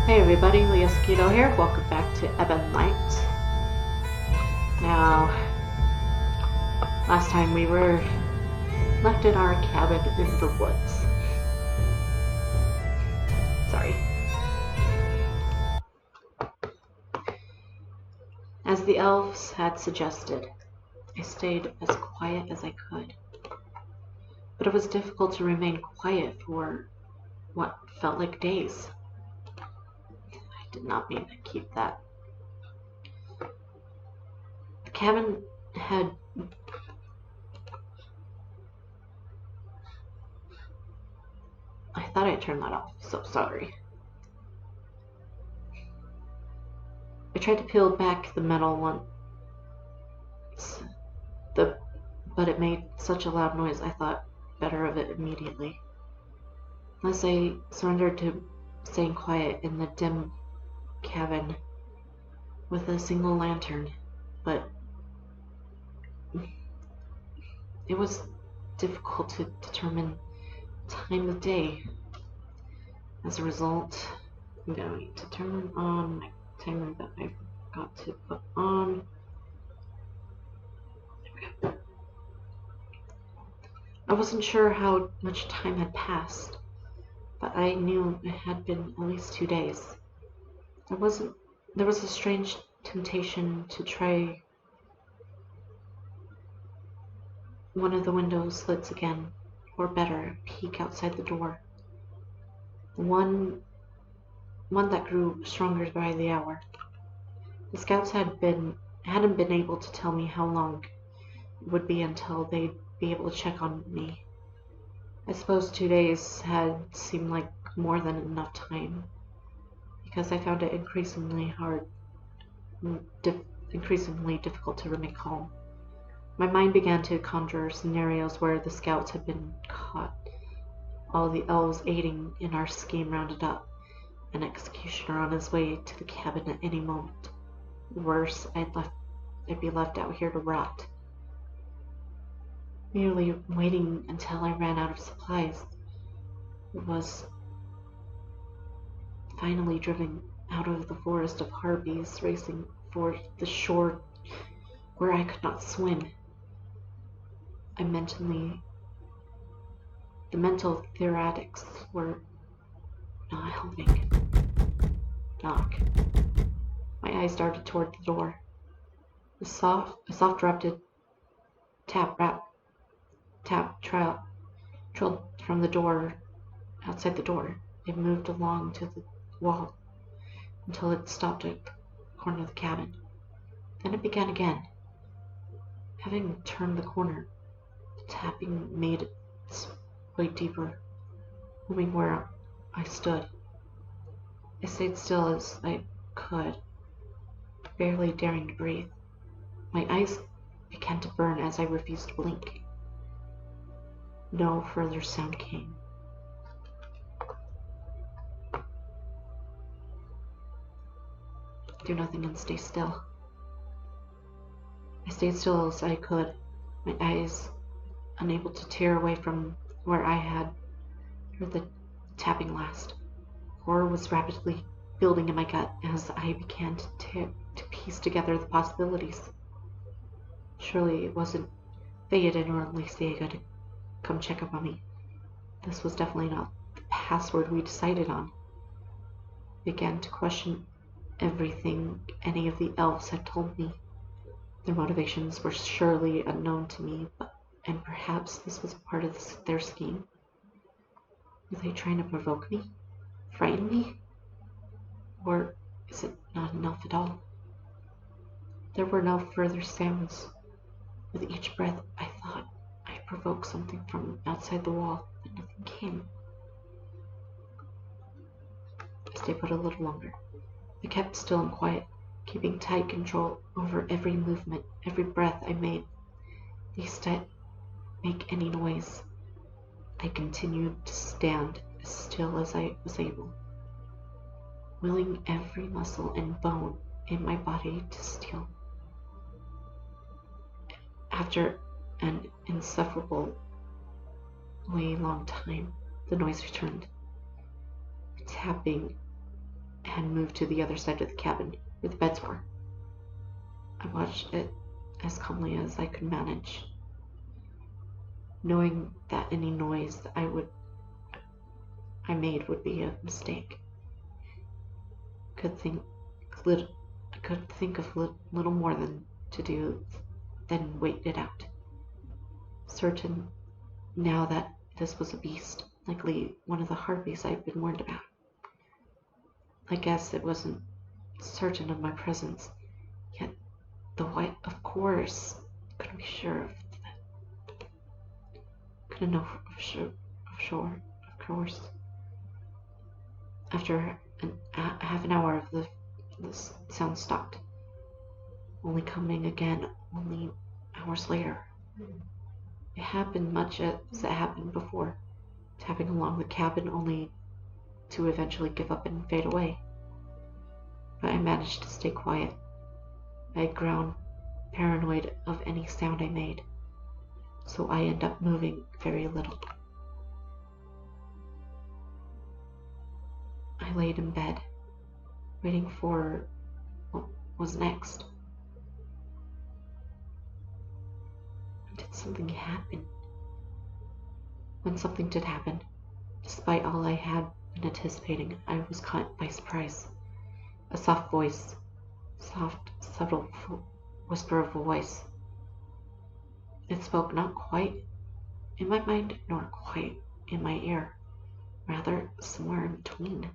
Hey everybody, Lia Tsukino here. Welcome back to Ebon Light. Now, last time we were left in our cabin in the woods. Sorry. As the elves had suggested, I stayed as quiet as I could. But it was difficult to remain quiet for what felt like days. I did not mean to keep that. The cabin had I thought I turned that off, so sorry. I tried to peel back the metal one, but it made such a loud noise I thought better of it immediately. Thus I surrendered to staying quiet in the dim cabin with a single lantern, but it was difficult to determine time of day. As a result, I'm going to turn on my timer that I forgot to put on. I wasn't sure how much time had passed, but I knew it had been at least 2 days. There was a strange temptation to try one of the window slits again, or better, peek outside the door. One that grew stronger by the hour. The scouts hadn't been able to tell me how long it would be until they'd be able to check on me. I suppose 2 days had seemed like more than enough time, because I found it increasingly difficult to remain calm. My mind began to conjure scenarios where the scouts had been caught, all the elves aiding in our scheme rounded up, an executioner on his way to the cabin at any moment. Worse, I'd be left out here to rot, merely waiting until I ran out of supplies. It was finally driven out of the forest of harpies, racing for the shore where I could not swim. The mental theoretics were not helping. Knock. My eyes darted toward the door. A soft rapid tap, trilled from the door, outside the door. It moved along to the wall until it stopped at the corner of the cabin. Then it began again. Having turned the corner, the tapping made its way deeper, moving where I stood. I stayed still as I could, barely daring to breathe. My eyes began to burn as I refused to blink. No further sound came. Do nothing and stay still. I stayed still as I could, my eyes unable to tear away from where I had heard the tapping last. Horror was rapidly building in my gut as I began to piece together the possibilities. Surely it wasn't Theoden or Lysaga to come check up on me. This was definitely not the password we decided on. I began to question everything any of the elves had told me. Their motivations were surely unknown to me, and perhaps this was part of their scheme. Were they trying to provoke me? Frighten me? Or is it not enough at all? There were no further sounds. With each breath, I thought I'd provoke something from outside the wall, but nothing came. I stayed put a little longer. I kept still and quiet, keeping tight control over every movement, every breath I made. Lest I make any noise. I continued to stand as still as I was able, willing every muscle and bone in my body to still. After an insufferably long time, the noise returned. The tapping and moved to the other side of the cabin where the beds were. I watched it as calmly as I could manage, knowing that any noise that I made would be a mistake. I could think of little more than wait it out. Certain now that this was a beast, likely one of the harpies I'd been warned about. I guess it wasn't certain of my presence, yet the white, of course, couldn't be sure of that. Couldn't know of course. After half an hour of the sound stopped, only coming again only hours later. It happened much as it happened before, tapping along the cabin only to eventually give up and fade away. But I managed to stay quiet. I had grown paranoid of any sound I made, so I ended up moving very little. I laid in bed, waiting for what was next. Did something happen? When something did happen, despite all I had been anticipating, I was caught by surprise. A soft, subtle whisper of a voice. It spoke not quite in my mind, nor quite in my ear, rather somewhere in between.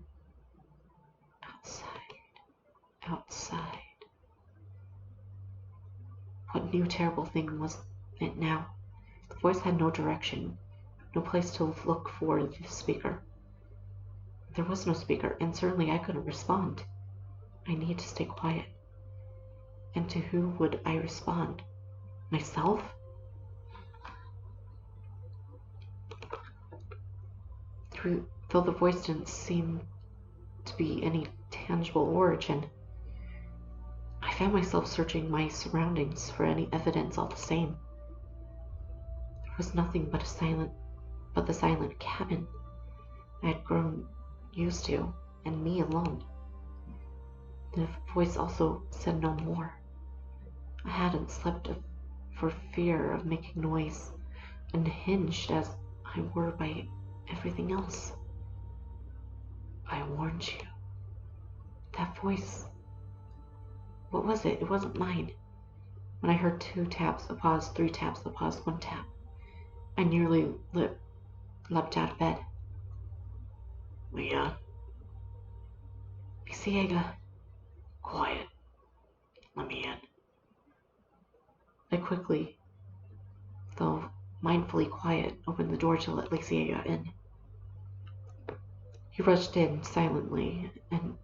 Outside. What new terrible thing was it now? The voice had no direction, no place to look for the speaker. There was no speaker, and certainly I couldn't respond. I needed to stay quiet. And to who would I respond? Myself? Though the voice didn't seem to be any tangible origin, I found myself searching my surroundings for any evidence all the same. There was nothing but the silent cabin I had grown used to, and me alone. The voice also said no more. I hadn't slept for fear of making noise, unhinged as I were by everything else. I warned you. That voice. What was it? It wasn't mine. When I heard 2 taps, a pause, 3 taps, a pause, 1 tap, I nearly leapt out of bed. Lia. Lisiega. Quiet. Let me in. I quickly, though mindfully quiet, opened the door to let Lisiega in. He rushed in silently and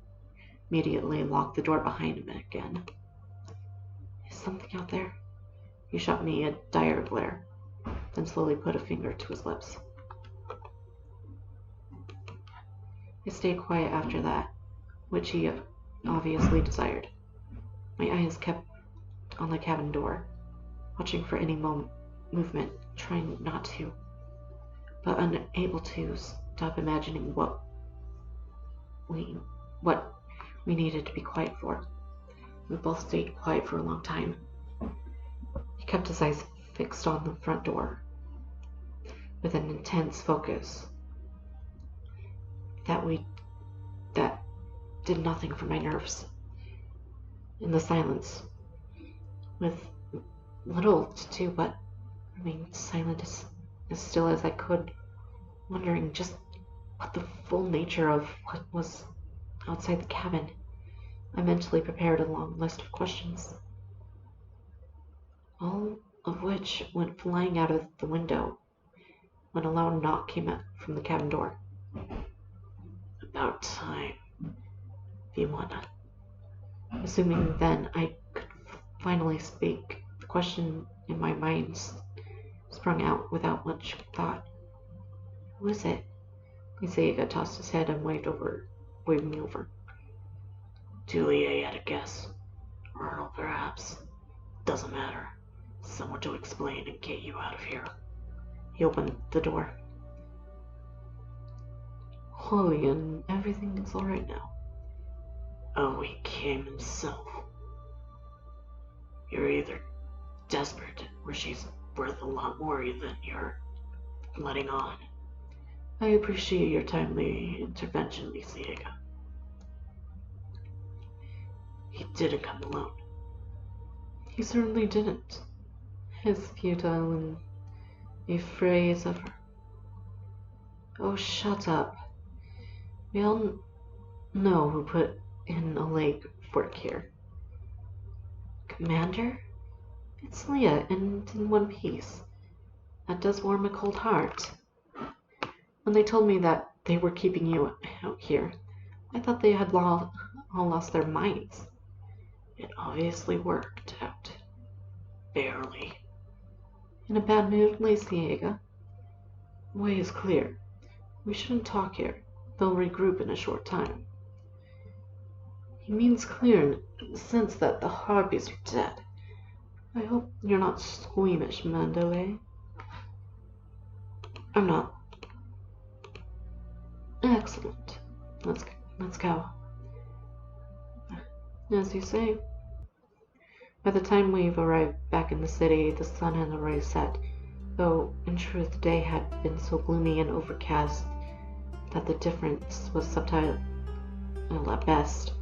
immediately locked the door behind him again. Is something out there? He shot me a dire glare, then slowly put a finger to his lips. I stayed quiet after that, which he obviously desired. My eyes kept on the cabin door, watching for any movement, trying not to, but unable to stop imagining what we needed to be quiet for. We both stayed quiet for a long time. He kept his eyes fixed on the front door with an intense focus that did nothing for my nerves. In the silence, with little to do but remain silent as still as I could, wondering just what the full nature of what was outside the cabin, I mentally prepared a long list of questions, all of which went flying out of the window when a loud knock came out from the cabin door. About time, Ebon. Assuming then I could finally speak, the question in my mind sprung out without much thought. Who is it? Lisiega tossed his head and waved me over. Julia had a guess. Arnold, perhaps. Doesn't matter. Someone to explain and get you out of here. He opened the door. Holly, and everything is alright now. Oh, he came himself. You're either desperate, or she's worth a lot more than you're letting on. I appreciate your timely intervention, Lia. He didn't come alone. He certainly didn't. His futile and a phrase of her. Oh, shut up. We all know who put in a leg fork here. Commander? It's Lia, and in one piece. That does warm a cold heart. When they told me that they were keeping you out here, I thought they had all lost their minds. It obviously worked out. Barely. In a bad mood, Lia? Way is clear. We shouldn't talk here. They'll regroup in a short time. He means clear in the sense that the harpies are dead. I hope you're not squeamish, Mandalay. I'm not. Excellent. Let's go. As you say. By the time we've arrived back in the city, the sun had already set, though in truth the day had been so gloomy and overcast that the difference was subtle at best.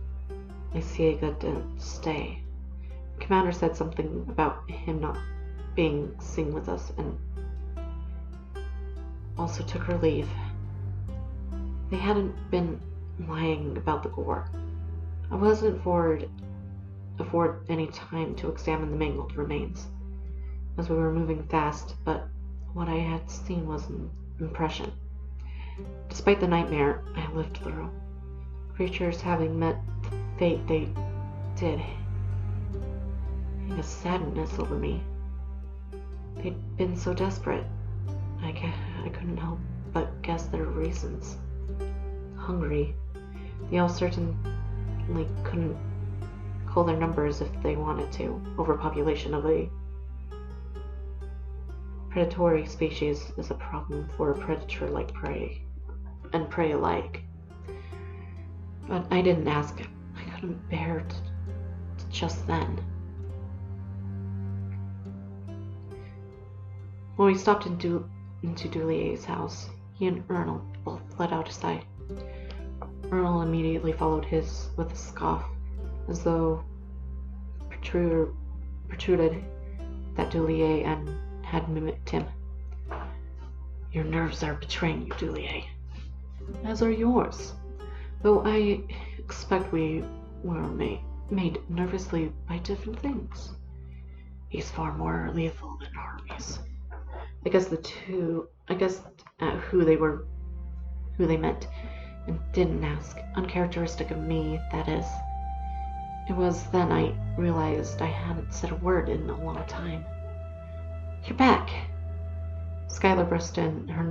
Lia didn't stay. The commander said something about him not being seen with us, and also took her leave. They hadn't been lying about the gore. I wasn't afford any time to examine the mangled remains, as we were moving fast, but what I had seen was an impression. Despite the nightmare I lived through, creatures having met the fate they did, hang a sadness over me. They'd been so desperate, I couldn't help but guess their reasons. Hungry, they all certainly couldn't cull their numbers if they wanted to. Overpopulation of a predatory species is a problem for a predator like prey, and prey alike. But I didn't ask. I couldn't bear it just then. When we stopped into Dulier's house, he and Ernal both let out a sigh. Ernal immediately followed his with a scoff, as though protruded that Dulier and had mimicked him. Your nerves are betraying you, Dulier. As are yours. Though I expect we were made nervously by different things. He's far more lethal than harpies. I guess who they meant, and didn't ask. Uncharacteristic of me, that is. It was then I realized I hadn't said a word in a long time. You're back! Skylar burst in, her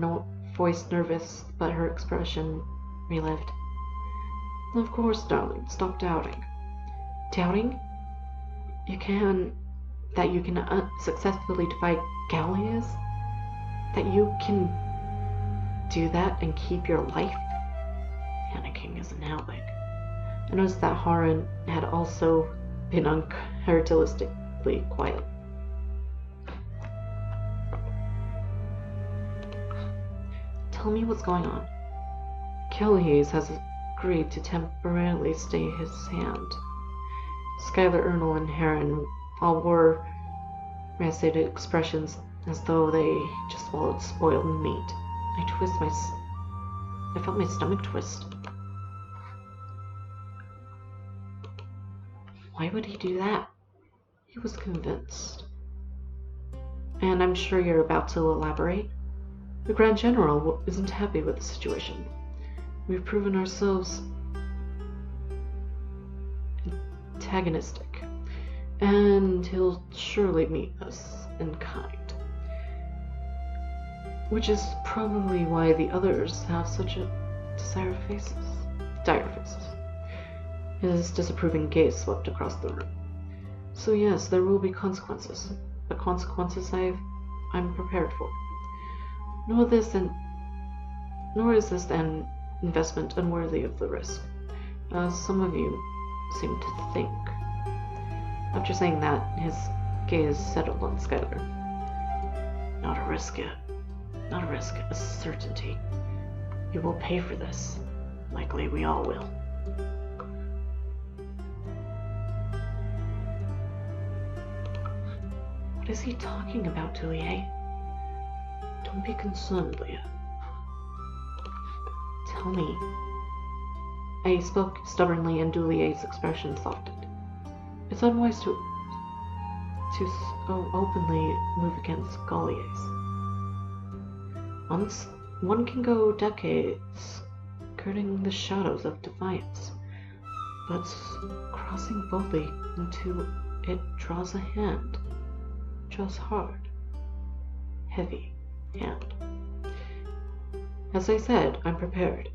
voice nervous, but her expression relived. Of course, darling, stop doubting. Doubting? You can successfully defy Gallias? That you can do that and keep your life? Panicking is an outbreak. I noticed that Haran had also been uncharacteristically quiet. Tell me what's going on. Kelly's has agreed to temporarily stay his hand. Skylar, Ernal, and Haran all wore emaciated expressions as though they just swallowed spoiled meat. I felt my stomach twist. Why would he do that? He was convinced. And I'm sure you're about to elaborate. The Grand General isn't happy with the situation. We've proven ourselves antagonistic, and he'll surely meet us in kind. Which is probably why the others have such a dire faces. His disapproving gaze swept across the room. So yes, there will be consequences, but consequences I'm prepared for. Nor is this an investment unworthy of the risk. As some of you seem to think. After saying that, his gaze settled on Skylar. Not a risk yet. Not a risk, a certainty. You will pay for this. Likely we all will. What is he talking about, Lia? Don't be concerned, Lia. Tell me. I spoke stubbornly and Dulier's expression softened. It's unwise to so openly move against Gollier's. One can go decades skirting the shadows of defiance, but crossing boldly into it draws a hand. Draws hard. Heavy hand. As I said, I'm prepared.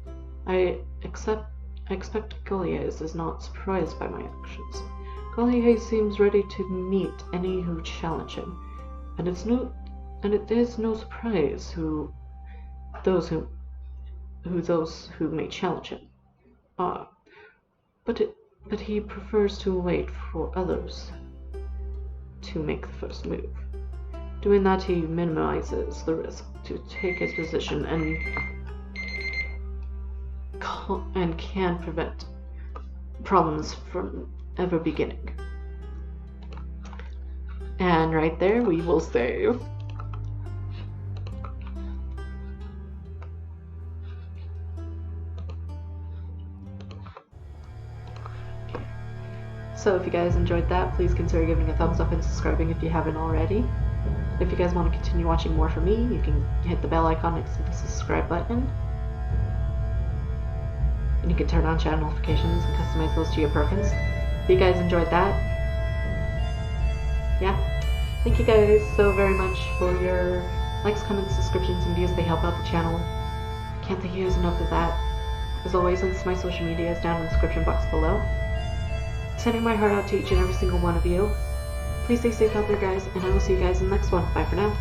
I expect Goliath is not surprised by my actions. Goliath seems ready to meet any who challenge him, and it is no surprise who those who may challenge him are. But he prefers to wait for others to make the first move. Doing that, he minimizes the risk to take his position and can prevent problems from ever beginning. And right there, we will save. So if you guys enjoyed that, please consider giving a thumbs up and subscribing if you haven't already. If you guys want to continue watching more from me, you can hit the bell icon next to the subscribe button. And you can turn on channel notifications and customize those to your preference. If you guys enjoyed that, yeah. Thank you guys so very much for your likes, comments, subscriptions, and views. They help out the channel. Can't thank you guys enough of that. As always, links to my social media is down in the description box below. Sending my heart out to each and every single one of you. Please stay safe out there, guys, and I will see you guys in the next one. Bye for now.